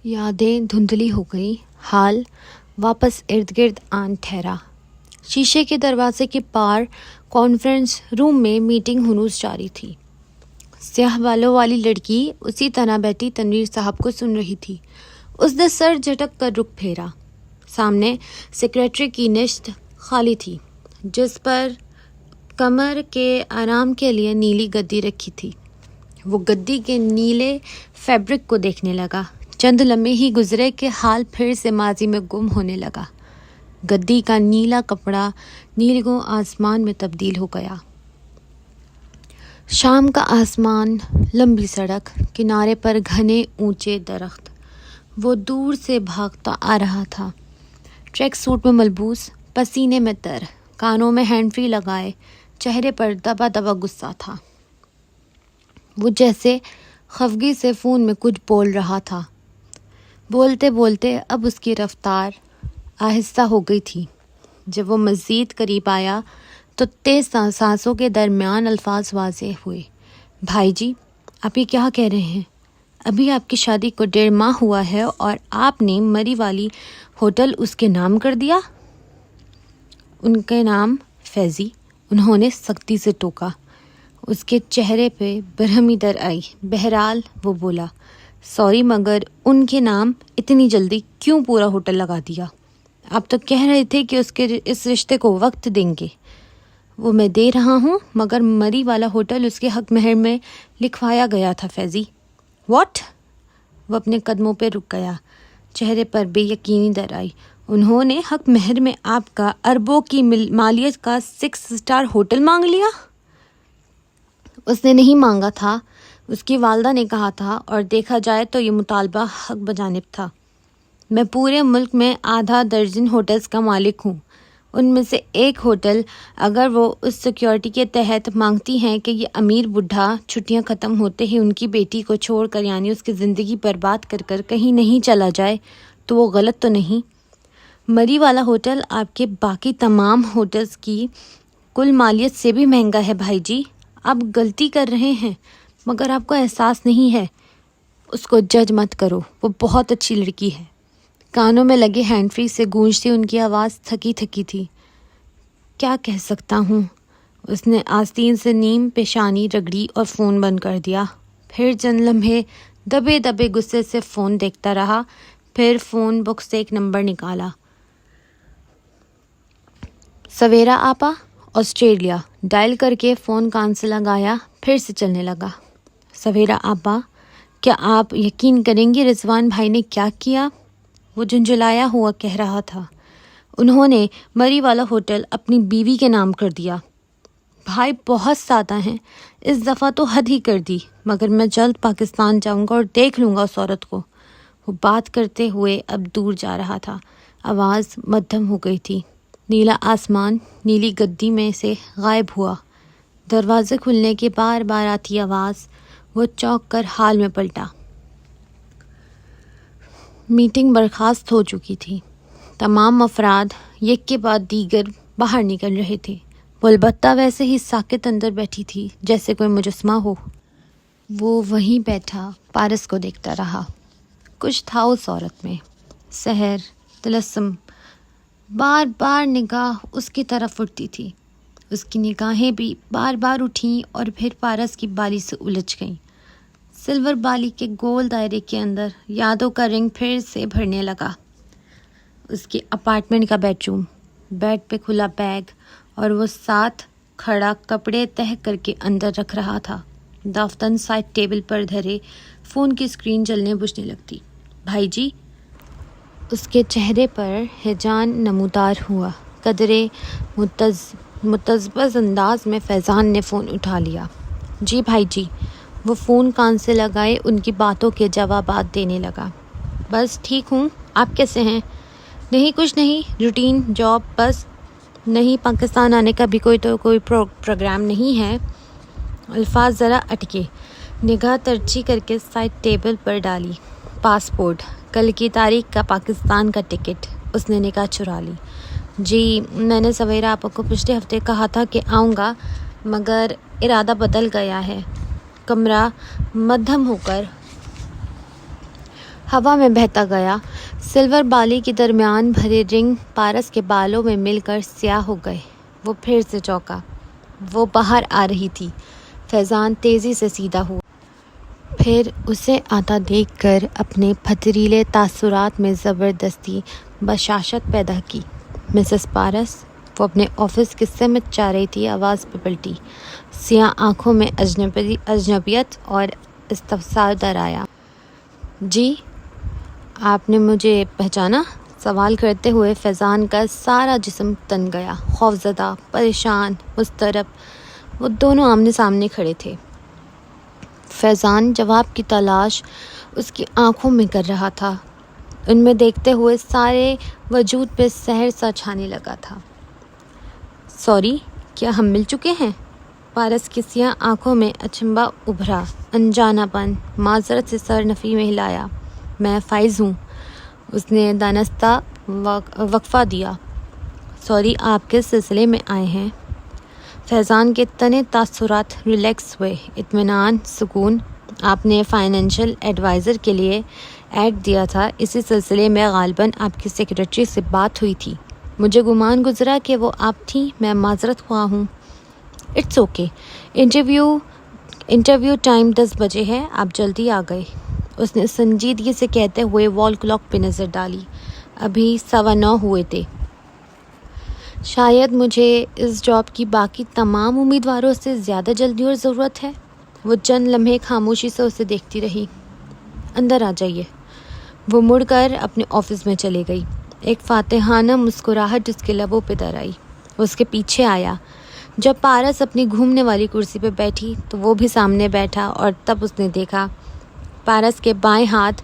یادیں دھندلی ہو گئی، حال واپس ارد گرد آن ٹھہرا۔ شیشے کے دروازے کے پار کانفرنس روم میں میٹنگ ہنوز جاری تھی۔ سیاہ بالوں والی لڑکی اسی طرح بیٹھی تنویر صاحب کو سن رہی تھی۔ اس نے سر جھٹک کر رخ پھیرا۔ سامنے سیکریٹری کی نشست خالی تھی، جس پر کمر کے آرام کے لیے نیلی گدی رکھی تھی۔ وہ گدی کے نیلے فیبرک کو دیکھنے لگا۔ چند لمحے ہی گزرے کہ حال پھر سے ماضی میں گم ہونے لگا۔ گدی کا نیلا کپڑا نیلگوں آسمان میں تبدیل ہو گیا۔ شام کا آسمان، لمبی سڑک، کنارے پر گھنے اونچے درخت۔ وہ دور سے بھاگتا آ رہا تھا، ٹریک سوٹ میں ملبوس، پسینے میں تر، کانوں میں ہینڈ فری لگائے، چہرے پر دبا دبا غصہ تھا۔ وہ جیسے خفگی سے فون میں کچھ بول رہا تھا۔ بولتے بولتے اب اس کی رفتار آہستہ ہو گئی تھی۔ جب وہ مزید قریب آیا تو تیز سانسوں کے درمیان الفاظ واضح ہوئے۔ بھائی جی، آپ یہ کیا کہہ رہے ہیں؟ ابھی آپ کی شادی کو 1.5 ماہ ہوا ہے اور آپ نے مری والی ہوٹل اس کے نام کر دیا؟ ان کے نام فیضی، انہوں نے سختی سے ٹوکا۔ اس کے چہرے پہ برہمی در آئی۔ بہرحال وہ بولا، سوری مگر ان کے نام اتنی جلدی کیوں پورا ہوٹل لگا دیا؟ آپ تو کہہ رہے تھے کہ اس رشتے کو وقت دیں گے۔ وہ میں دے رہا ہوں، مگر مری والا ہوٹل اس کے حق مہر میں لکھوایا گیا تھا فیضی۔ واٹ؟ وہ اپنے قدموں پہ رک گیا، چہرے پر بے یقینی در آئی۔ انہوں نے حق مہر میں آپ کا اربوں کی مالیت کا 6 اسٹار ہوٹل مانگ لیا؟ اس نے نہیں مانگا تھا، اس کی والدہ نے کہا تھا، اور دیکھا جائے تو یہ مطالبہ حق بجانب تھا۔ میں پورے ملک میں آدھا درجن ہوٹلز کا مالک ہوں۔ ان میں سے ایک ہوٹل اگر وہ اس سیکیورٹی کے تحت مانگتی ہیں کہ یہ امیر بڈھا چھٹیاں ختم ہوتے ہی ان کی بیٹی کو چھوڑ کر یعنی اس کی زندگی برباد کر کر کہیں نہیں چلا جائے تو وہ غلط تو نہیں؟ مری والا ہوٹل آپ کے باقی تمام ہوٹلز کی کل مالیت سے بھی مہنگا ہے بھائی جی۔ آپ غلطی کر رہے ہیں، مگر آپ کو احساس نہیں ہے۔ اس کو جج مت کرو، وہ بہت اچھی لڑکی ہے۔ کانوں میں لگے ہینڈ فری سے گونجتی ان کی آواز تھکی تھکی تھی۔ کیا کہہ سکتا ہوں؟ اس نے آستین سے نیم پیشانی رگڑی اور فون بند کر دیا۔ پھر چند لمحے دبے دبے غصے سے فون دیکھتا رہا، پھر فون بکس سے ایک نمبر نکالا۔ سویرا آپا، آسٹریلیا، ڈائل کر کے فون کان سے لگایا، پھر سے چلنے لگا۔ سویرا آپا، کیا آپ یقین کریں گی رضوان بھائی نے کیا کیا؟ وہ جھنجھلایا ہوا کہہ رہا تھا، انہوں نے مری والا ہوٹل اپنی بیوی کے نام کر دیا۔ بھائی بہت سادہ ہیں، اس دفعہ تو حد ہی کر دی، مگر میں جلد پاکستان جاؤں گا اور دیکھ لوں گا اس عورت کو۔ وہ بات کرتے ہوئے اب دور جا رہا تھا، آواز مدھم ہو گئی تھی۔ نیلا آسمان نیلی گدی میں سے غائب ہوا۔ دروازے کھلنے کی بار بار آتی آواز، وہ چونک کر حال میں پلٹا۔ میٹنگ برخاست ہو چکی تھی۔ تمام افراد یک کے بعد دیگر باہر نکل رہے تھے۔ وہ البتہ ویسے ہی ساکت اندر بیٹھی تھی جیسے کوئی مجسمہ ہو۔ وہ وہیں بیٹھا پارس کو دیکھتا رہا۔ کچھ تھا اس عورت میں، سحر، طلسم۔ بار بار نگاہ اس کی طرف اٹھتی تھی۔ اس کی نگاہیں بھی بار بار اٹھیں اور پھر پارس کی بالی سے الجھ گئیں۔ سلور بالی کے گول دائرے کے اندر یادوں کا رنگ پھر سے بھرنے لگا۔ اس کے اپارٹمنٹ کا بیڈ روم، بیڈ پہ کھلا بیگ، اور وہ ساتھ کھڑا کپڑے تہہ کر کے اندر رکھ رہا تھا۔ دفتن سائڈ ٹیبل پر دھرے فون کی اسکرین جلنے بجھنے لگتی۔ بھائی جی، اس کے چہرے پر ہیجان نمودار ہوا۔ قدرے متذبذب انداز میں فیضان نے فون اٹھا لیا۔ جی بھائی جی۔ وہ فون کان سے لگائے ان کی باتوں کے جوابات دینے لگا۔ بس ٹھیک ہوں، آپ کیسے ہیں؟ نہیں کچھ نہیں، روٹین جاب بس۔ نہیں پاکستان آنے کا بھی کوئی پروگرام نہیں ہے۔ الفاظ ذرا اٹکے، نگاہ ترچھی کر کے سائڈ ٹیبل پر ڈالی۔ پاسپورٹ، کل کی تاریخ کا پاکستان کا ٹکٹ۔ اس نے نگاہ چرا لی۔ جی میں نے سویرا آپا کو پچھلے ہفتے کہا تھا کہ آؤں گا، مگر ارادہ بدل گیا ہے۔ کمرہ مدھم ہو کر ہوا میں بہتا گیا۔ سلور بالی کے درمیان بھرے رنگ پارس کے بالوں میں مل کر سیاہ ہو گئے۔ وہ پھر سے چونکا۔ وہ باہر آ رہی تھی۔ فیضان تیزی سے سیدھا ہوا، پھر اسے آتا دیکھ کر اپنے پھتریلے تاثرات میں زبردستی بشاشت پیدا کی۔ مسز پارس، وہ اپنے آفس کی سمت جا رہی تھی، آواز پہ پلٹی۔ سیاہ آنکھوں میں اجنبیت اور استفسار در آیا۔ جی، آپ نے مجھے پہچانا؟ سوال کرتے ہوئے فیضان کا سارا جسم تن گیا۔ خوفزدہ، پریشان، مضطرب، وہ دونوں آمنے سامنے کھڑے تھے۔ فیضان جواب کی تلاش اس کی آنکھوں میں کر رہا تھا۔ ان میں دیکھتے ہوئے سارے وجود پہ سحر سا چھانے لگا تھا۔ سوری، کیا ہم مل چکے ہیں؟ پارس کی سیاہ آنکھوں میں اچنبھا ابھرا۔ انجانا پن، معذرت سے سر نفی میں ہلایا۔ میں فائز ہوں۔ اس نے دانستہ وقفہ دیا۔ سوری، آپ کس سلسلے میں آئے ہیں؟ فیضان کے تنے تاثرات ریلیکس ہوئے۔ اطمینان، سکون۔ آپ نے فائنینشیل ایڈوائزر کے لیے ایڈ دیا تھا، اسی سلسلے میں غالباً آپ کی سیکریٹری سے بات ہوئی تھی۔ مجھے گمان گزرا کہ وہ آپ تھیں۔ میں معذرت خواہ ہوں۔ It's okay. انٹرویو ٹائم 10 بجے ہے، آپ جلدی آ گئے، اس نے سنجیدگی سے کہتے ہوئے وال کلاک پہ نظر ڈالی۔ ابھی 9:15 ہوئے تھے۔ شاید مجھے اس جاب کی باقی تمام امیدواروں سے زیادہ جلدی اور ضرورت ہے۔ وہ چند لمحے خاموشی سے اسے دیکھتی رہی۔ اندر آ جائیے۔ وہ مڑ کر اپنے آفس میں چلی گئی۔ ایک فاتحانہ مسکراہٹ اس کے لبوں پہ در آئی۔ وہ اس کے پیچھے آیا۔ جب پارس اپنی گھومنے والی کرسی پہ بیٹھی تو وہ بھی سامنے بیٹھا، اور تب اس نے دیکھا پارس کے بائیں ہاتھ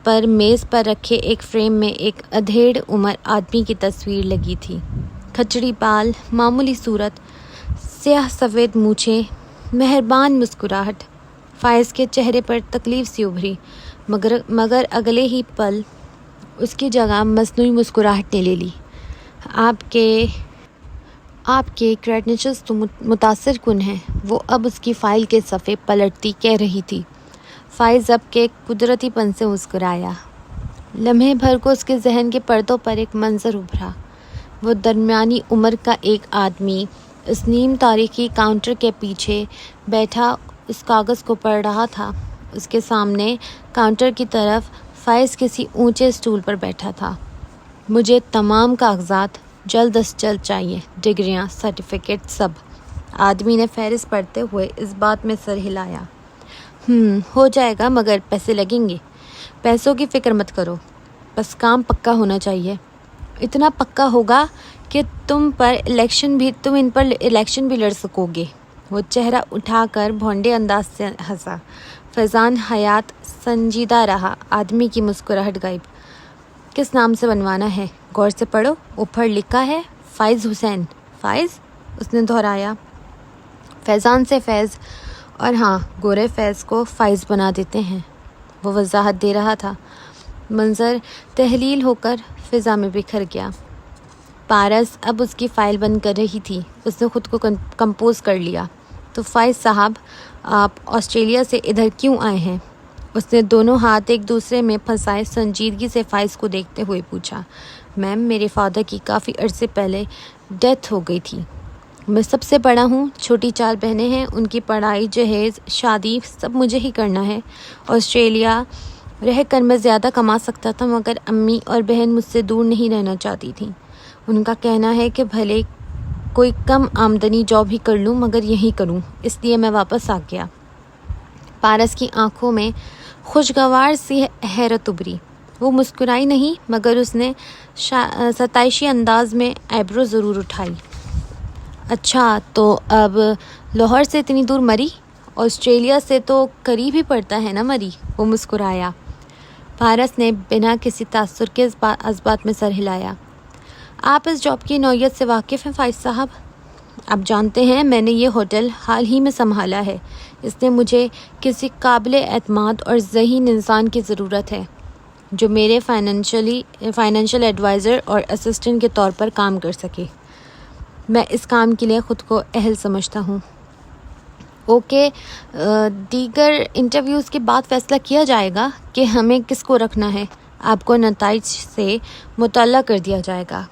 پر میز پر رکھے ایک فریم میں ایک ادھیڑ عمر آدمی کی تصویر لگی تھی۔ کھچڑی بال، معمولی صورت، سیاہ سفید مونچھیں، مہربان مسکراہٹ۔ فائز کے چہرے پر تکلیف سی ابھری، مگر اگلے ہی پل اس کی جگہ مصنوعی مسکراہٹ نے لے لی۔ آپ کے کریڈنشلز تو متاثر کن ہیں، وہ اب اس کی فائل کے صفحے پلٹتی کہہ رہی تھی۔ فائز اب کے قدرتی پن سے مسکرایا۔ لمحے بھر کو اس کے ذہن کے پردوں پر ایک منظر ابھرا۔ وہ درمیانی عمر کا ایک آدمی اس نیم تاریخی کاؤنٹر کے پیچھے بیٹھا اس کاغذ کو پڑھ رہا تھا۔ اس کے سامنے کاؤنٹر کی طرف فائز کسی اونچے اسٹول پر بیٹھا تھا۔ مجھے تمام کاغذات جلد از جلد چاہیے، ڈگریاں، سرٹیفکیٹ، سب۔ آدمی نے فہرست پڑھتے ہوئے اس بات میں سر ہلایا۔ ہو جائے گا، مگر پیسے لگیں گے۔ پیسوں کی فکر مت کرو، بس کام پکا ہونا چاہیے۔ اتنا پکا ہوگا کہ تم ان پر الیکشن بھی لڑ سکو گے۔ وہ چہرہ اٹھا کر بھونڈے انداز سے ہنسا۔ فیضان حیات سنجیدہ رہا۔ آدمی کی مسکراہٹ غائب۔ کس نام سے بنوانا ہے؟ غور سے پڑھو، اوپر لکھا ہے فائز حسین۔ فائز؟ اس نے دہرایا۔ فیضان سے فیض، اور ہاں، گورے فیض کو فائز بنا دیتے ہیں، وہ وضاحت دے رہا تھا۔ منظر تحلیل ہو کر فضا میں بکھر گیا۔ پارس اب اس کی فائل بند کر رہی تھی۔ اس نے خود کو کمپوز کر لیا۔ تو فائز صاحب، آپ آسٹریلیا سے ادھر کیوں آئے ہیں؟ اس نے دونوں ہاتھ ایک دوسرے میں پھنسائے سنجیدگی سے فائز کو دیکھتے ہوئے پوچھا۔ میم، میرے فادر کی کافی عرصے پہلے ڈیتھ ہو گئی تھی۔ میں سب سے بڑا ہوں، چھوٹی 4 بہنیں ہیں، ان کی پڑھائی، جہیز، شادی سب مجھے ہی کرنا ہے۔ آسٹریلیا رہ کر میں زیادہ کما سکتا تھا، مگر امی اور بہن مجھ سے دور نہیں رہنا چاہتی تھیں۔ ان کا کہنا ہے کہ بھلے کوئی کم آمدنی جاب ہی کر لوں، مگر یہیں کروں، اس لیے میں واپس آ گیا۔ پارس کی آنکھوں میں خوشگوار سی حیرت ابھری۔ وہ مسکرائی نہیں، مگر اس نے ستائشی انداز میں ایبرو ضرور اٹھائی۔ اچھا، تو اب لاہور سے اتنی دور مری؟ آسٹریلیا سے تو قریب ہی پڑتا ہے نا مری؟ وہ مسکرایا۔ پارس نے بنا کسی تاثر کے اس بات میں سر ہلایا۔ آپ اس جاب کی نوعیت سے واقف ہیں فائز صاحب؟ آپ جانتے ہیں، میں نے یہ ہوٹل حال ہی میں سنبھالا ہے، اس لیے مجھے کسی قابل اعتماد اور ذہین انسان کی ضرورت ہے جو میرے فائنینشیل ایڈوائزر اور اسسٹنٹ کے طور پر کام کر سکے۔ میں اس کام کے لیے خود کو اہل سمجھتا ہوں۔ اوکے، دیگر انٹرویوز کے بعد فیصلہ کیا جائے گا کہ ہمیں کس کو رکھنا ہے. آپ کو نتائج سے مطلع کر دیا جائے گا.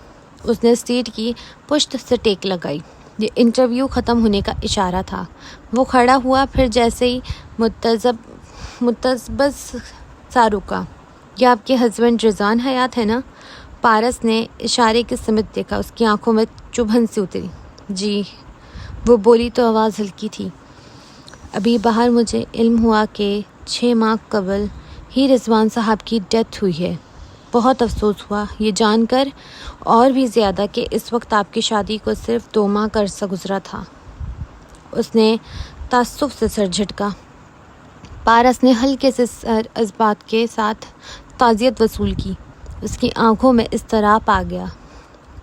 اس نے سیٹ کی پشت سے ٹیک لگائی. یہ انٹرویو ختم ہونے کا اشارہ تھا. وہ کھڑا ہوا، پھر جیسے ہی متذبذب سا رکا. یہ آپ کے ہسبینڈ رضوان حیات ہے نا؟ پارس نے اشارے کی سمت دیکھا. اس کی آنکھوں میں چبھن سی اتری. جی، وہ بولی تو آواز ہلکی تھی. ابھی باہر مجھے علم ہوا کہ 6 ماہ قبل ہی رضوان صاحب کی ڈیتھ ہوئی ہے. بہت افسوس ہوا یہ جان کر، اور بھی زیادہ کہ اس وقت آپ کی شادی کو صرف 2 ماہ کا عرصہ گزرا تھا. اس نے تاسف سے سر جھٹکا. پارس نے ہلکے سے سر اس بات کے ساتھ تعزیت وصول کی. اس کی آنکھوں میں اضطراب آ گیا.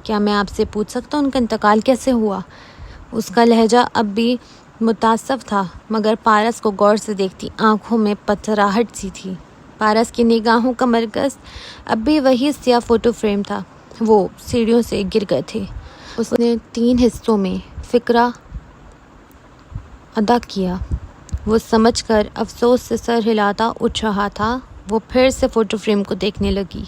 کیا میں آپ سے پوچھ سکتا ہوں ان کا انتقال کیسے ہوا؟ اس کا لہجہ اب بھی متاسف تھا، مگر پارس کو غور سے دیکھتی آنکھوں میں پتھراہٹ سی تھی. پارس کی نگاہوں کا مرکز اب بھی وہی سیاہ فوٹو فریم تھا. وہ سیڑھیوں سے گر گئے تھے. اس نے 3 حصوں میں فقرہ ادا کیا. وہ سمجھ کر افسوس سے سر ہلاتا اٹھ رہا تھا. وہ پھر سے فوٹو فریم کو دیکھنے لگی.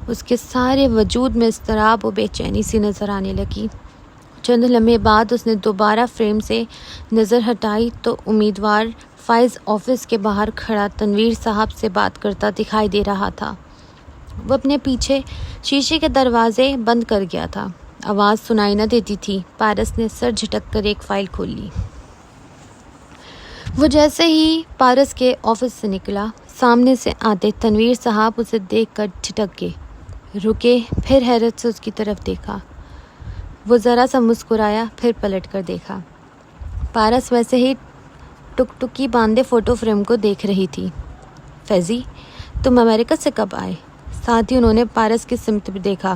اس کے سارے وجود میں اضطراب و بے چینی سی نظر آنے لگی. چند لمحے بعد اس نے دوبارہ فریم سے نظر ہٹائی تو امیدوار فائز آفس کے باہر کھڑا تنویر صاحب سے بات کرتا دکھائی دے رہا تھا. وہ اپنے پیچھے شیشے کے دروازے بند کر گیا تھا. آواز سنائی نہ دیتی تھی. پارس نے سر جھٹک کر ایک فائل کھول لی. وہ جیسے ہی پارس کے آفس سے نکلا، سامنے سے آتے تنویر صاحب اسے دیکھ کر جھٹک گئے، رکے، پھر حیرت سے اس کی طرف دیکھا. وہ ذرا سا مسکرایا، پھر پلٹ کر دیکھا. پارس ویسے ہی ٹکٹکی باندھے فوٹو فریم کو دیکھ رہی تھی. فیضی، تم امریکہ سے کب آئے؟ ساتھ ہی انہوں نے پارس کی سمت بھی دیکھا.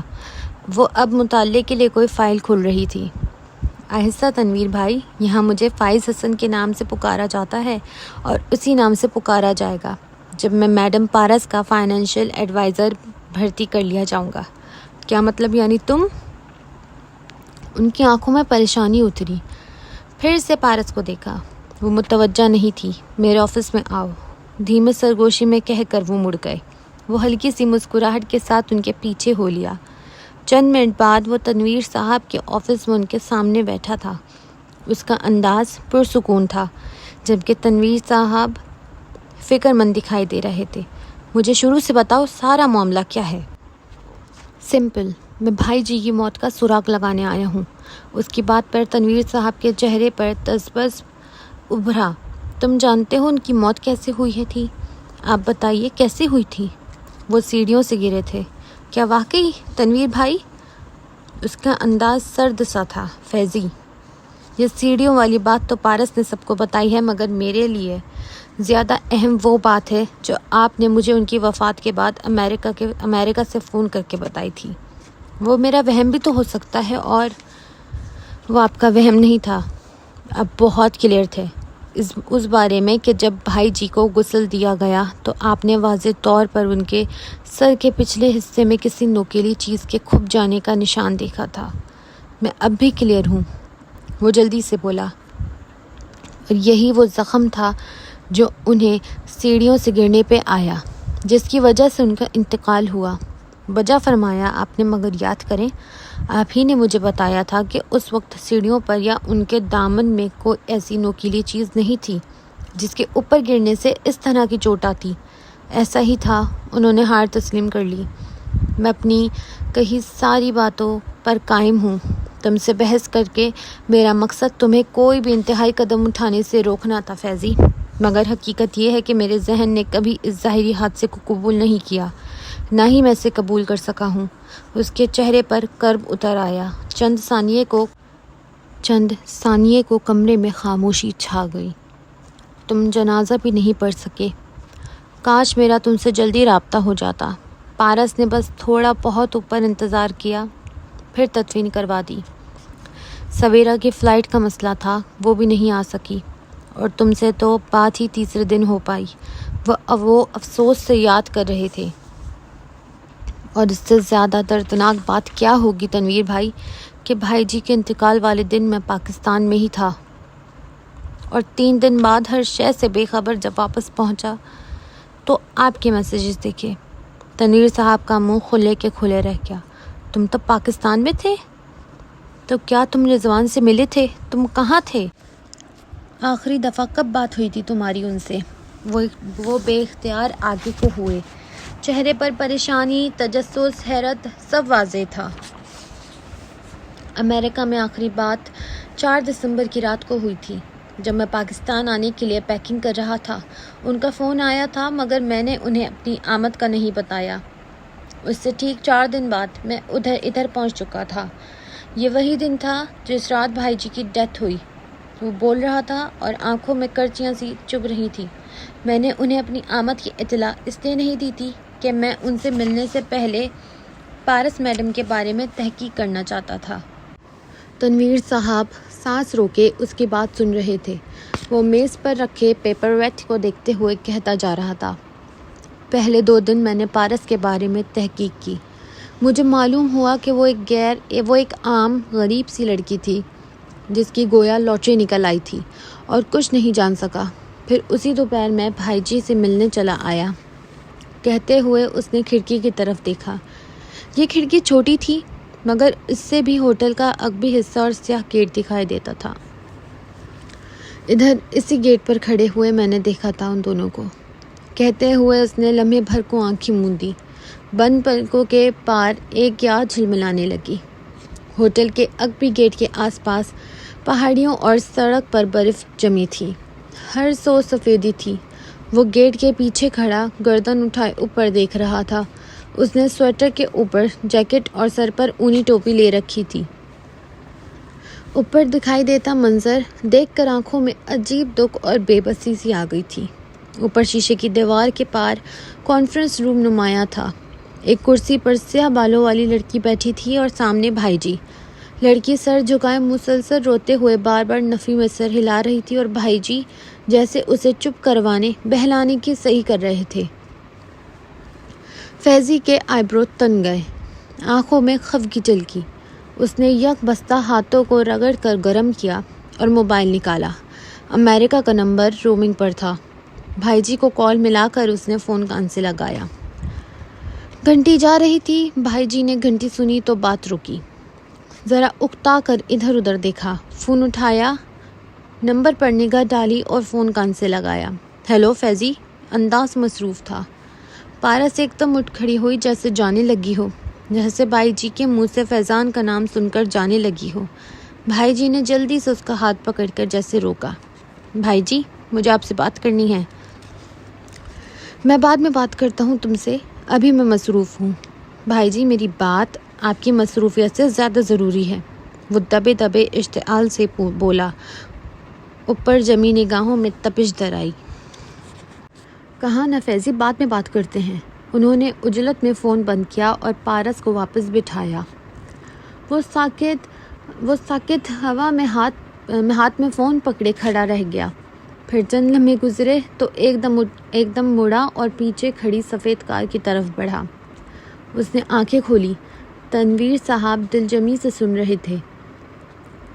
وہ اب مطالعے کے لیے کوئی فائل کھول رہی تھی. آہستہ تنویر بھائی، یہاں مجھے فائز حسن کے نام سے پکارا جاتا ہے اور اسی نام سے پکارا جائے گا جب میں میڈم پارس کا فائنینشیل ایڈوائزر بھرتی کر لیا جاؤں گا. کیا مطلب؟ یعنی تم؟ ان کی آنکھوں میں پریشانی اتری. پھر سے پارس کو دیکھا. وہ متوجہ نہیں تھی. میرے آفس میں آؤ، دھیمے سرگوشی میں کہہ کر وہ مڑ گئے. وہ ہلکی سی مسکراہٹ کے ساتھ ان کے پیچھے ہو لیا. چند منٹ بعد وہ تنویر صاحب کے آفس میں ان کے سامنے بیٹھا تھا. اس کا انداز پرسکون تھا، جبکہ تنویر صاحب فکر مند دکھائی دے رہے تھے. مجھے شروع سے بتاؤ، سارا معاملہ کیا ہے؟ سمپل، میں بھائی جی کی موت کا سراغ لگانے آیا ہوں. اس کی بات پر تنویر صاحب کے چہرے پر تذبذب ابھرا. تم جانتے ہو ان کی موت کیسے ہوئی تھی؟ آپ بتائیے کیسے ہوئی تھی؟ وہ سیڑھیوں سے گرے تھے. کیا واقعی تنویر بھائی؟ اس کا انداز سرد سا تھا. فیضی، یہ سیڑھیوں والی بات تو پارس نے سب کو بتائی ہے، مگر میرے لیے زیادہ اہم وہ بات ہے جو آپ نے مجھے ان کی وفات کے بعد امریکہ سے فون کر کے بتائی تھی. وہ میرا وہم بھی تو ہو سکتا ہے، اور وہ آپ کا وہم نہیں تھا. اب بہت کلیئر تھے اس بارے میں کہ جب بھائی جی کو غسل دیا گیا تو آپ نے واضح طور پر ان کے سر کے پچھلے حصے میں کسی نوکیلی چیز کے کھپ جانے کا نشان دیکھا تھا. میں اب بھی کلیئر ہوں، وہ جلدی سے بولا. اور یہی وہ زخم تھا جو انہیں سیڑھیوں سے گرنے پہ آیا، جس کی وجہ سے ان کا انتقال ہوا. بجا فرمایا آپ نے، مگر یاد کریں آپ ہی نے مجھے بتایا تھا کہ اس وقت سیڑھیوں پر یا ان کے دامن میں کوئی ایسی نوکیلی چیز نہیں تھی جس کے اوپر گرنے سے اس طرح کی چوٹ آتی. ایسا ہی تھا. انہوں نے ہار تسلیم کر لی. میں اپنی کہی ساری باتوں پر قائم ہوں. تم سے بحث کر کے میرا مقصد تمہیں کوئی بھی انتہائی قدم اٹھانے سے روکنا تھا فیضی، مگر حقیقت یہ ہے کہ میرے ذہن نے کبھی اس ظاہری حادثے کو قبول نہیں کیا، نہ ہی میں اسے قبول کر سکا ہوں. اس کے چہرے پر کرب اتر آیا. چند ثانیے کو کمرے میں خاموشی چھا گئی. تم جنازہ بھی نہیں پڑھ سکے. کاش میرا تم سے جلدی رابطہ ہو جاتا. پارس نے بس تھوڑا بہت اوپر انتظار کیا، پھر تدفین کروا دی. سویرا کی فلائٹ کا مسئلہ تھا، وہ بھی نہیں آ سکی، اور تم سے تو بات ہی تیسرے دن ہو پائی. وہ افسوس سے یاد کر رہے تھے. اور اس سے زیادہ دردناک بات کیا ہوگی تنویر بھائی کہ بھائی جی کے انتقال والے دن میں پاکستان میں ہی تھا. اور 3 دن بعد ہر شے سے بے خبر جب واپس پہنچا تو آپ کے میسیجز دیکھے۔ تنویر صاحب کا منہ کھلے کے کھلے رہ گیا۔ تم تب پاکستان میں تھے؟ تو کیا تم رضوان سے ملے تھے؟ تم کہاں تھے؟ آخری دفعہ کب بات ہوئی تھی تمہاری ان سے؟ وہ بے اختیار آگے کو ہوئے۔ چہرے پر پریشانی، تجسس، حیرت سب واضح تھا۔ امریکہ میں آخری بات 4 دسمبر کی رات کو ہوئی تھی، جب میں پاکستان آنے کے لیے پیکنگ کر رہا تھا۔ ان کا فون آیا تھا، مگر میں نے انہیں اپنی آمد کا نہیں بتایا۔ اس سے ٹھیک 4 دن بعد میں ادھر پہنچ چکا تھا۔ یہ وہی دن تھا جس رات بھائی جی کی ڈیتھ ہوئی۔ وہ بول رہا تھا اور آنکھوں میں کرچیاں سی چبھ رہی تھیں۔ میں نے انہیں اپنی آمد کی اطلاع اس لیے نہیں دی تھی کہ میں ان سے ملنے سے پہلے پارس میڈم کے بارے میں تحقیق کرنا چاہتا تھا۔ تنویر صاحب سانس روکے اس کی بات سن رہے تھے۔ وہ میز پر رکھے پیپر ویٹ کو دیکھتے ہوئے کہتا جا رہا تھا، پہلے 2 دن میں نے پارس کے بارے میں تحقیق کی۔ مجھے معلوم ہوا کہ وہ ایک عام غریب سی لڑکی تھی جس کی گویا لاٹری نکل آئی تھی اور کچھ نہیں جان سکا۔ پھر اسی دوپہر میں بھائی جی سے ملنے چلا آیا۔ کہتے ہوئے اس نے کھڑکی کی طرف دیکھا۔ یہ کھڑکی چھوٹی تھی، مگر اس سے بھی ہوٹل کا عقبی حصہ اور سیاہ گیٹ دکھائی دیتا تھا۔ ادھر اسی گیٹ پر کھڑے ہوئے میں نے دیکھا تھا ان دونوں کو۔ کہتے ہوئے اس نے لمحے بھر کو آنکھیں موندی۔ بند پلکوں کے پار ایک یاد جھلملانے لگی۔ ہوٹل کے عقبی گیٹ کے آس پاس پہاڑیوں اور سڑک پر برف جمی تھی۔ ہر سو سفیدی تھی۔ وہ گیٹ کے پیچھے کھڑا گردن اٹھائے اوپر دیکھ رہا تھا۔ اس نے سویٹر کے اوپر جیکٹ اور سر پر اونی ٹوپی لے رکھی تھی۔ اوپر دکھائی دیتا منظر دیکھ کر آنکھوں میں عجیب دکھ اور بے بسی سی آ گئی تھی۔ اوپر شیشے کی دیوار کے پار کانفرنس روم نمایاں تھا۔ ایک کرسی پر سیاہ بالوں والی لڑکی بیٹھی تھی اور سامنے بھائی جی۔ لڑکی سر جھکائے مسلسل روتے ہوئے بار بار نفی میں سر ہلا رہی تھی اور بھائی جی جیسے اسے چپ کروانے بہلانے کی صحیح کر رہے تھے۔ فیضی کے آئیبرو تن گئے، آنکھوں میں خفگی جھلکی۔ اس نے یک بستہ ہاتھوں کو رگڑ کر گرم کیا اور موبائل نکالا۔ امریکہ کا نمبر رومنگ پر تھا۔ بھائی جی کو کال ملا کر اس نے فون کان سے لگایا۔ گھنٹی جا رہی تھی۔ بھائی جی نے گھنٹی سنی تو بات رکی، ذرا اکتا کر ادھر ادھر دیکھا، فون اٹھایا، نمبر پر نگاہ ڈالی اور فون کان سے لگایا۔ ہیلو فیضی، انداز مصروف تھا۔ پارس ایک دم اٹھ کھڑی ہوئی جیسے جانے لگی ہو، جیسے بھائی جی کے منہ سے فیضان کا نام سن کر جانے لگی ہو۔ بھائی جی نے جلدی سے اس کا ہاتھ پکڑ کر جیسے روکا۔ بھائی جی، مجھے آپ سے بات کرنی ہے۔ میں بعد میں بات کرتا ہوں تم سے، ابھی میں مصروف ہوں۔ بھائی جی، میری بات آپ کی مصروفیت سے زیادہ ضروری ہے، وہ دبے دبے اشتعال سے بولا۔ اوپر جمی نگاہوں میں تپش در آئی۔ کہا نہ فیضی، بعد میں بات کرتے ہیں۔ انہوں نے عجلت میں فون بند کیا اور پارس کو واپس بٹھایا۔ وہ ساکت ہوا میں ہاتھ میں فون پکڑے کھڑا رہ گیا۔ پھر چند لمحے گزرے تو ایک دم مڑا اور پیچھے کھڑی سفید کار کی طرف بڑھا۔ اس نے آنکھیں کھولی۔ تنویر صاحب دلجمی سے سن رہے تھے۔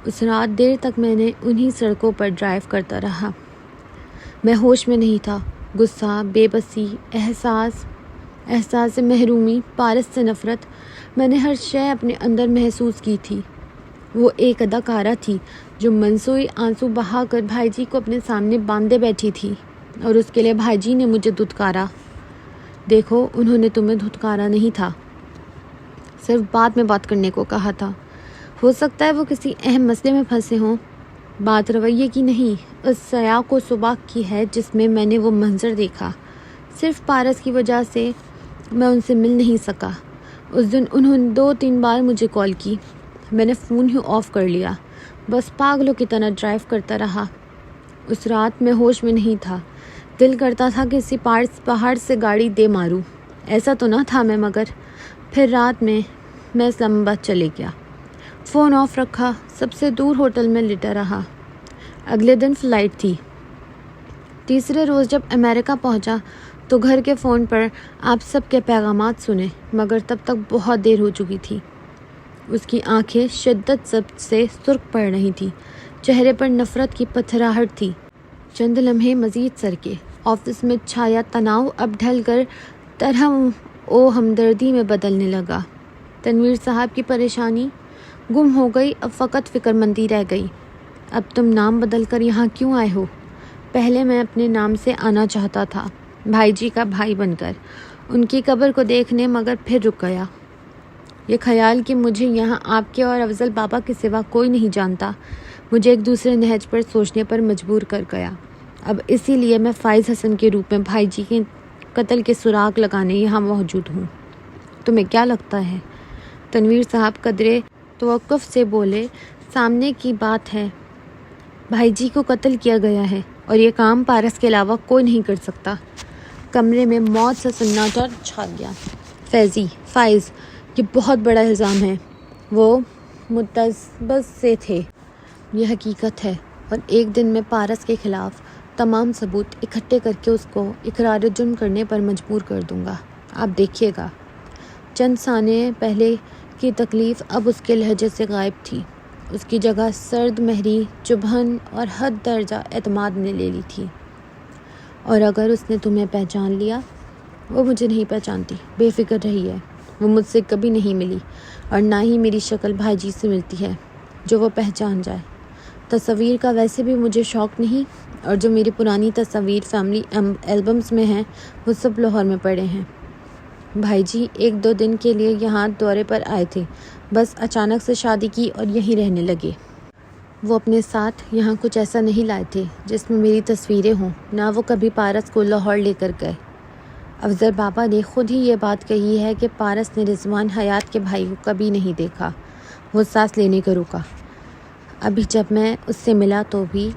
اس رات دیر تک میں نے انہی سڑکوں پر ڈرائیو کرتا رہا۔ میں ہوش میں نہیں تھا۔ غصہ، بے بسی، احساس محرومی، پارس سے نفرت، میں نے ہر شے اپنے اندر محسوس کی تھی۔ وہ ایک اداکارہ تھی جو منصوعی آنسو بہا کر بھائی جی کو اپنے سامنے باندھے بیٹھی تھی، اور اس کے لیے بھائی جی نے مجھے دھتکارا۔ دیکھو، انہوں نے تمہیں دھتکارا نہیں تھا، صرف بعد میں بات کرنے کو کہا تھا۔ ہو سکتا ہے وہ کسی اہم مسئلے میں پھنسے ہوں۔ بات رویے کی نہیں، اس سیاہ کو سباق کی ہے جس میں میں نے وہ منظر دیکھا۔ صرف پارس کی وجہ سے میں ان سے مل نہیں سکا۔ اس دن انہوں نے 2-3 بار مجھے کال کی، میں نے فون ہی آف کر لیا، بس پاگلوں کی طرح ڈرائیو کرتا رہا۔ اس رات میں ہوش میں نہیں تھا، دل کرتا تھا کسی پہاڑ سے گاڑی دے ماروں۔ ایسا تو نہ تھا مگر پھر رات میں اسلام آباد چلے گیا، فون آف رکھا، سب سے دور ہوٹل میں لیٹا رہا۔ اگلے دن فلائٹ تھی۔ تیسرے روز جب امریکہ پہنچا تو گھر کے فون پر آپ سب کے پیغامات سنے، مگر تب تک بہت دیر ہو چکی تھی۔ اس کی آنکھیں شدت سے سرخ پڑ رہی تھیں، چہرے پر نفرت کی پتھراہٹ تھی۔ چند لمحے مزید سرکے. آفس میں چھایا تناؤ اب ڈھل کر ترہم و ہمدردی میں بدلنے لگا. تنویر صاحب کی پریشانی گم ہو گئی. اب فقط فکر مندی رہ گئی. اب تم نام بدل کر یہاں کیوں آئے ہو؟ پہلے میں اپنے نام سے آنا چاہتا تھا، بھائی جی کا بھائی بن کر، ان کی قبر کو دیکھنے، مگر پھر رک گیا. یہ خیال کہ مجھے یہاں آپ کے اور افضل بابا کے سوا کوئی نہیں جانتا مجھے ایک دوسرے نہج پر سوچنے پر مجبور کر گیا. اب اسی لیے میں فائز حسن کے روپ میں بھائی جی کے قتل کے سراغ لگانے یہاں موجود ہوں. تمہیں کیا لگتا ہے؟ تنویر صاحب قدرے توقف سے بولے. سامنے کی بات ہے، بھائی جی کو قتل کیا گیا ہے اور یہ کام پارس کے علاوہ کوئی نہیں کر سکتا. کمرے میں موت سے سناٹا چھا گیا. فائز، یہ بہت بڑا الزام ہے. وہ متبس سے تھے. یہ حقیقت ہے اور ایک دن میں پارس کے خلاف تمام ثبوت اکٹھے کر کے اس کو اقرار جرم کرنے پر مجبور کر دوں گا. آپ دیکھیے گا. چند ثانیے پہلے کی تکلیف اب اس کے لہجے سے غائب تھی. اس کی جگہ سرد مہری چبھن اور حد درجہ اعتماد نے لے لی تھی. اور اگر اس نے تمہیں پہچان لیا؟ وہ مجھے نہیں پہچانتی، بے فکر رہی ہے. وہ مجھ سے کبھی نہیں ملی اور نہ ہی میری شکل بھائی جی سے ملتی ہے جو وہ پہچان جائے. تصویر کا ویسے بھی مجھے شوق نہیں، اور جو میری پرانی تصاویر فیملی البمز میں ہیں وہ سب لاہور میں پڑے ہیں. بھائی جی 1-2 دن کے لیے یہاں دورے پر آئے تھے، بس اچانک سے شادی کی اور یہیں رہنے لگے. وہ اپنے ساتھ یہاں کچھ ایسا نہیں لائے تھے جس میں میری تصویریں ہوں. نہ وہ کبھی پارس کو لاہور لے کر گئے. افضل بابا نے خود ہی یہ بات کہی ہے کہ پارس نے رضوان حیات کے بھائی کو کبھی نہیں دیکھا. وہ سانس لینے کو رکا. ابھی جب میں اس سے ملا تو بھی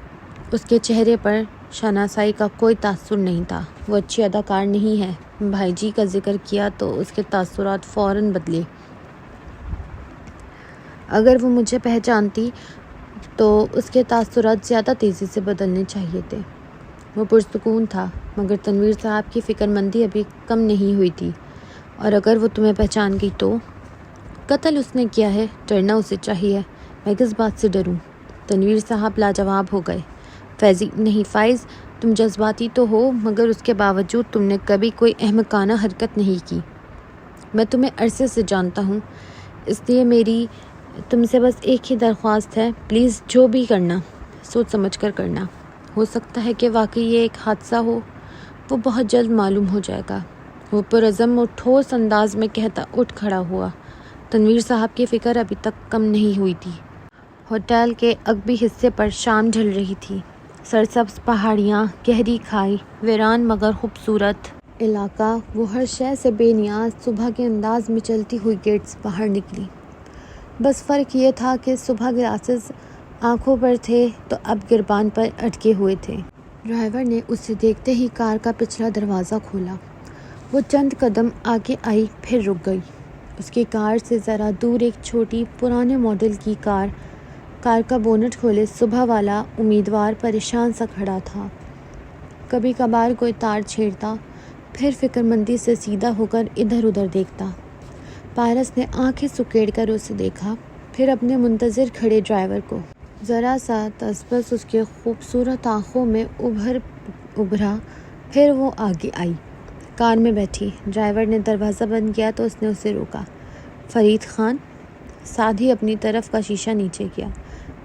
اس کے چہرے پر شناسائی کا کوئی تاثر نہیں تھا. وہ اچھی اداکار نہیں ہے. بھائی جی کا ذکر کیا تو اس کے تاثرات فوراً بدلے. اگر وہ مجھے پہچانتی تو اس کے تاثرات زیادہ تیزی سے بدلنے چاہیے تھے. وہ پرسکون تھا، مگر تنویر صاحب کی فکر مندی ابھی کم نہیں ہوئی تھی. اور اگر وہ تمہیں پہچان گئی تو؟ قتل اس نے کیا ہے، ڈرنا اسے چاہیے. میں کس بات سے ڈروں؟ تنویر صاحب لاجواب ہو گئے. نہیں فائز، تم جذباتی تو ہو، مگر اس کے باوجود تم نے کبھی کوئی احمقانہ حرکت نہیں کی. میں تمہیں عرصے سے جانتا ہوں، اس لیے میری تم سے بس ایک ہی درخواست ہے، پلیز جو بھی کرنا سوچ سمجھ کر کرنا. ہو سکتا ہے کہ واقعی یہ ایک حادثہ ہو، وہ بہت جلد معلوم ہو جائے گا. وہ پرعزم و ٹھوس انداز میں کہتا اٹھ کھڑا ہوا. تنویر صاحب کی فکر ابھی تک کم نہیں ہوئی تھی. ہوٹل کے عقبی حصے پر شام ڈھل رہی تھی. سرسبز پہاڑیاں، گہری کھائی، ویران مگر خوبصورت علاقہ. وہ ہر شے سے بے نیاز صبح کے انداز میں چلتی ہوئی گیٹ سے باہر نکلی. بس فرق یہ تھا کہ صبح گلاسز آنکھوں پر تھے تو اب گربان پر اٹکے ہوئے تھے. ڈرائیور نے اسے دیکھتے ہی کار کا پچھلا دروازہ کھولا. وہ چند قدم آگے آئی، پھر رک گئی. اس کی کار سے ذرا دور ایک چھوٹی پرانے ماڈل کی کار کا بونٹ کھولے صبح والا امیدوار پریشان سا کھڑا تھا. کبھی کبھار کوئی تار چھیڑتا، پھر فکر مندی سے سیدھا ہو کر ادھر ادھر دیکھتا. پارس نے آنکھیں سکیڑ کر اسے دیکھا، پھر اپنے منتظر کھڑے ڈرائیور کو. ذرا سا تسبس اس کے خوبصورت آنکھوں میں ابھرا، پھر وہ آگے آئی، کار میں بیٹھی. ڈرائیور نے دروازہ بند کیا تو اس نے اسے روکا. فرید خان؟ ساتھ ہی اپنی طرف کا شیشہ نیچے کیا.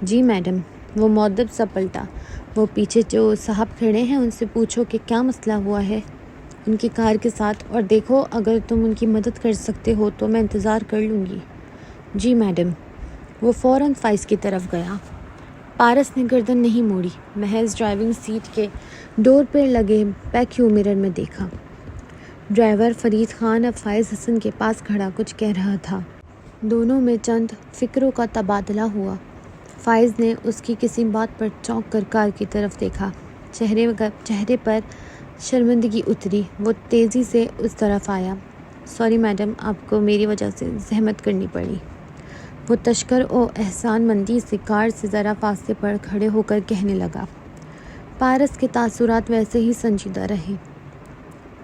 جی میڈم. وہ مؤدب سا پلٹا. وہ پیچھے جو صاحب کھڑے ہیں ان سے پوچھو کہ کیا مسئلہ ہوا ہے ان کی کار کے ساتھ، اور دیکھو اگر تم ان کی مدد کر سکتے ہو تو میں انتظار کر لوں گی. جی میڈم. وہ فوراً فائز کی طرف گیا. پارس نے گردن نہیں موڑی، محض ڈرائیونگ سیٹ کے ڈور پر لگے بیک ویو مرر میں دیکھا. ڈرائیور فرید خان اب فائز حسن کے پاس کھڑا کچھ کہہ رہا تھا. دونوں میں چند فکروں کا تبادلہ ہوا. فائز نے اس کی کسی بات پر چونک کر کار کی طرف دیکھا. چہرے پر شرمندگی اتری. وہ تیزی سے اس طرف آیا. سوری میڈم، آپ کو میری وجہ سے زحمت کرنی پڑی. وہ تشکر و احسان مندی سے کار سے ذرا فاصلے پر کھڑے ہو کر کہنے لگا. پارس کے تاثرات ویسے ہی سنجیدہ رہے.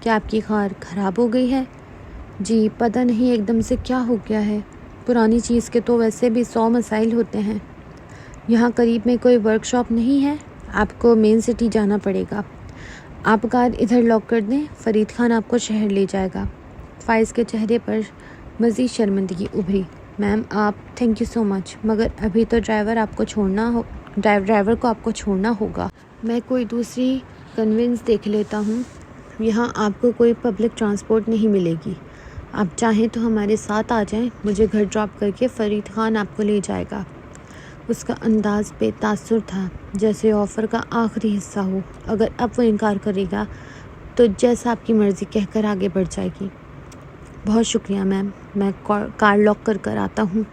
کیا آپ کی کار خراب ہو گئی ہے؟ جی پتہ نہیں ایک دم سے کیا ہو گیا ہے. پرانی چیز کے تو ویسے بھی 100 مسائل ہوتے ہیں. یہاں قریب میں کوئی ورک شاپ نہیں ہے؟ آپ کو مین سٹی جانا پڑے گا. آپ کار ادھر لاک کر دیں، فرید خان آپ کو شہر لے جائے گا. فائز کے چہرے پر مزید شرمندگی ابھری. میم آپ تھینک یو سو مچ، مگر ابھی تو ڈرائیور کو آپ کو چھوڑنا ہوگا. میں کوئی دوسری کنوینس دیکھ لیتا ہوں. یہاں آپ کو کوئی پبلک ٹرانسپورٹ نہیں ملے گی. آپ چاہیں تو ہمارے ساتھ آ جائیں، مجھے گھر ڈراپ کر کے فرید خان آپ کو لے جائے گا. اس کا انداز بے تاثر تھا، جیسے آفر کا آخری حصہ ہو. اگر اب وہ انکار کرے گا تو جیسا آپ کی مرضی کہہ کر آگے بڑھ جائے گی. بہت شکریہ میم، میں کار لاک کر آتا ہوں.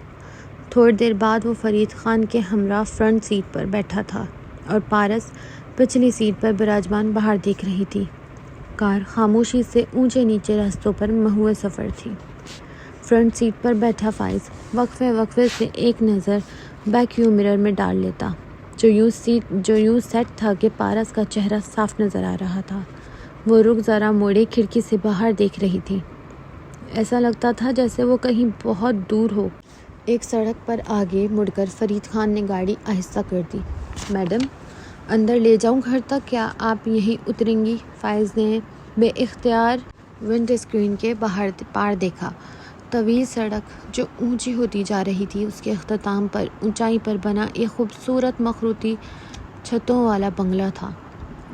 تھوڑی دیر بعد وہ فرید خان کے ہمراہ فرنٹ سیٹ پر بیٹھا تھا اور پارس پچھلی سیٹ پر براجمان باہر دیکھ رہی تھی. کار خاموشی سے اونچے نیچے راستوں پر محو سفر تھی. فرنٹ سیٹ پر بیٹھا فائز وقفے سے ایک نظر بیک ویو مرر میں ڈال لیتا، جو یوں سیٹ تھا کہ پارس کا چہرہ صاف نظر آ رہا تھا. وہ رخ ذرا موڑے کھڑکی سے باہر دیکھ رہی تھی. ایسا لگتا تھا جیسے وہ کہیں بہت دور ہو. ایک سڑک پر آگے مڑ کر فرید خان نے گاڑی آہستہ کر دی. میڈم اندر لے جاؤں گھر تک، کیا آپ یہیں اتریں گی؟ فائز نے بے اختیار ونڈ اسکرین کے باہر پار دیکھا. طویل سڑک جو اونچی ہوتی جا رہی تھی، اس کے اختتام پر اونچائی پر بنا ایک خوبصورت مخروطی چھتوں والا بنگلہ تھا.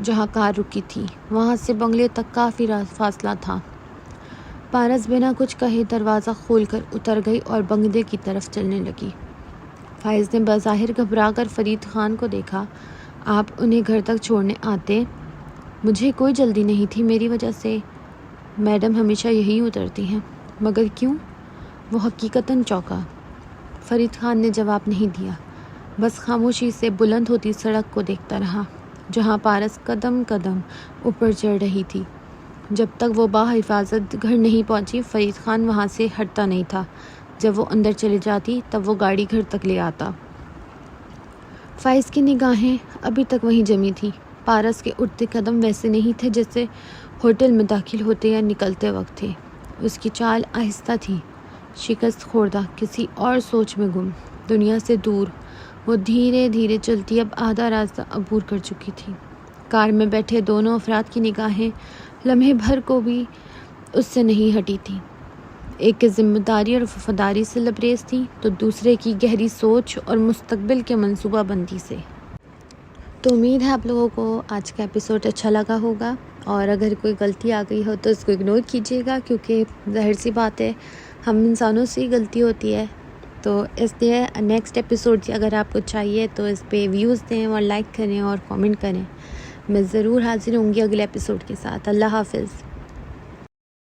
جہاں کار رکی تھی وہاں سے بنگلے تک کافی فاصلہ تھا. پارس بنا کچھ کہے دروازہ کھول کر اتر گئی اور بنگلے کی طرف چلنے لگی. فائز نے بظاہر گھبرا کر فرید خان کو دیکھا. آپ انہیں گھر تک چھوڑنے آتے؟ مجھے کوئی جلدی نہیں تھی، میری وجہ سے. میڈم ہمیشہ یہی اترتی ہیں. مگر کیوں؟ وہ حقیقتاً چونکا. فرید خان نے جواب نہیں دیا، بس خاموشی سے بلند ہوتی سڑک کو دیکھتا رہا، جہاں پارس قدم قدم اوپر چڑھ رہی تھی. جب تک وہ باحفاظت گھر نہیں پہنچی، فرید خان وہاں سے ہٹتا نہیں تھا. جب وہ اندر چلی جاتی تب وہ گاڑی گھر تک لے آتا. فائز کی نگاہیں ابھی تک وہیں جمی تھی. پارس کے اٹھتے قدم ویسے نہیں تھے جیسے ہوٹل میں داخل ہوتے یا نکلتے وقت تھے. اس کی چال آہستہ تھی، شکست خوردہ، کسی اور سوچ میں گم، دنیا سے دور. وہ دھیرے دھیرے چلتی اب آدھا راستہ عبور کر چکی تھی. کار میں بیٹھے دونوں افراد کی نگاہیں لمحے بھر کو بھی اس سے نہیں ہٹی تھی. ایک کی ذمہ داری اور وفاداری سے لبریز تھی تو دوسرے کی گہری سوچ اور مستقبل کے منصوبہ بندی سے. تو امید ہے آپ لوگوں کو آج کا ایپیسوڈ اچھا لگا ہوگا، اور اگر کوئی غلطی آ گئی ہو تو اس کو اگنور کیجیے گا، کیونکہ ظاہر سی بات ہے ہم انسانوں سے ہی غلطی ہوتی ہے. تو اس لیے نیکسٹ ایپیسوڈ اگر آپ کو چاہیے تو اس پہ ویوز دیں اور لائک کریں اور کامنٹ کریں. میں ضرور حاضر ہوں گی اگلے ایپیسوڈ کے ساتھ. اللہ حافظ.